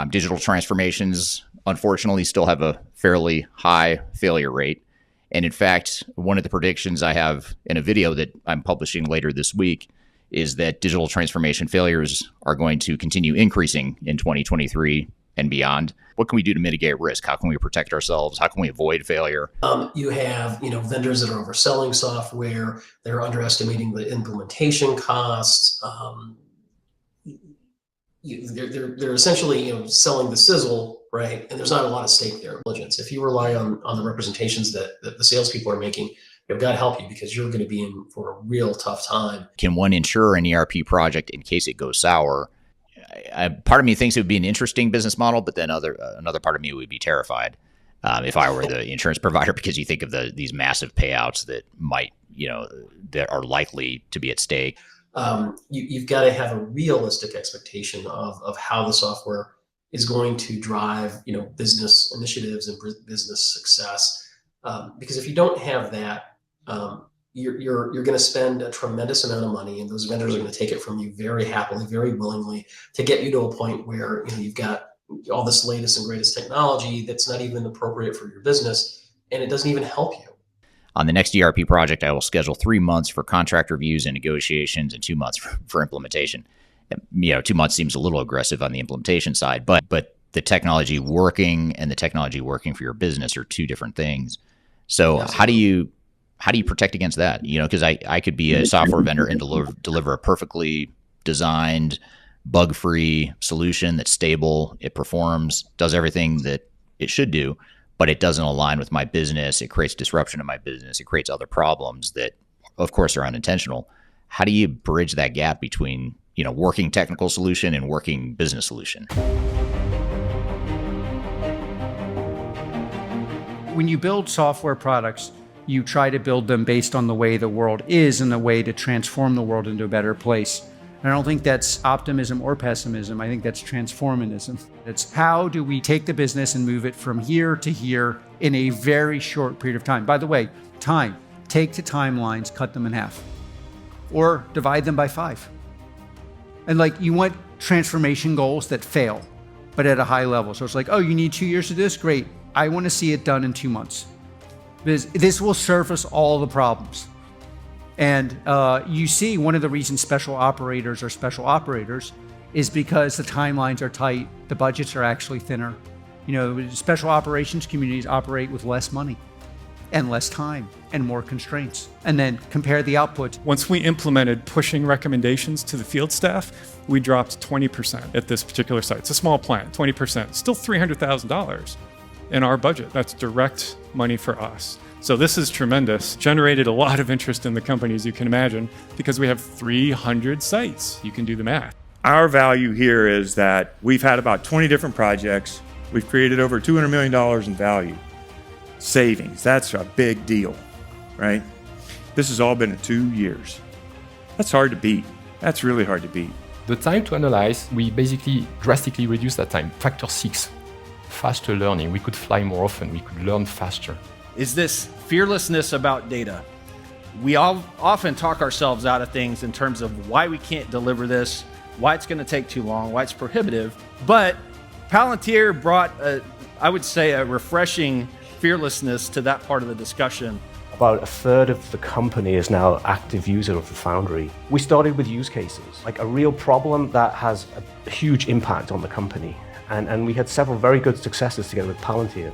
Digital transformations, unfortunately, still have a fairly high failure rate. And in fact, one of the predictions I have in a video that I'm publishing later this week is that digital transformation failures are going to continue increasing in 2023 and beyond. What can we do to mitigate risk? How can we protect ourselves? How can we avoid failure? You have, vendors that are overselling software. They're underestimating the implementation costs. They're essentially, selling the sizzle, right? And there's not a lot of stake there. If you rely on the representations that the salespeople are making, they've got to help you because you're going to be in for a real tough time. Can one insure an ERP project in case it goes sour? Part of me thinks it would be an interesting business model, but then another part of me would be terrified if I were the insurance provider, because you think of these massive payouts that might, that are likely to be at stake. You've got to have a realistic expectation of how the software is going to drive, business initiatives and business success. Because if you don't have that, you're going to spend a tremendous amount of money, and those vendors are going to take it from you very happily, very willingly, to get you to a point where you've got all this latest and greatest technology that's not even appropriate for your business, and it doesn't even help you. On the next ERP project, I will schedule 3 months for contract reviews and negotiations and 2 months for implementation. 2 months seems a little aggressive on the implementation side, but the technology working and the technology working for your business are two different things. So how do you protect against that? Because I could be a software vendor and deliver a perfectly designed, bug-free solution that's stable, it performs, does everything that it should do, but it doesn't align with my business. It creates disruption in my business. It creates other problems that, of course, are unintentional. How do you bridge that gap between, working technical solution and working business solution? When you build software products, you try to build them based on the way the world is and the way to transform the world into a better place. And I don't think that's optimism or pessimism. I think that's transformism. It's how do we take the business and move it from here to here in a very short period of time. By the way, take the timelines, cut them in half, or divide them by 5. And you want transformation goals that fail, but at a high level. So it's you need 2 years to do this? Great. I want to see it done in 2 months. This will surface all the problems. And you see one of the reasons special operators are special operators is because the timelines are tight, the budgets are actually thinner. Special operations communities operate with less money and less time and more constraints. And then compare the output. Once we implemented pushing recommendations to the field staff, we dropped 20% at this particular site. It's a small plant, 20%, still $300,000 in our budget. That's direct money for us. So this is tremendous. Generated a lot of interest in the company, as you can imagine, because we have 300 sites. You can do the math. Our value here is that we've had about 20 different projects. We've created over $200 million in value. Savings, that's a big deal, right? This has all been in 2 years. That's hard to beat. That's really hard to beat. The time to analyze, we basically drastically reduced that time, factor 6. Faster learning, we could fly more often, we could learn faster. Is this fearlessness about data. We all often talk ourselves out of things in terms of why we can't deliver this, why it's going to take too long, why it's prohibitive. But Palantir brought, I would say, a refreshing fearlessness to that part of the discussion. About a third of the company is now active user of the Foundry. We started with use cases, like a real problem that has a huge impact on the company. And we had several very good successes together with Palantir.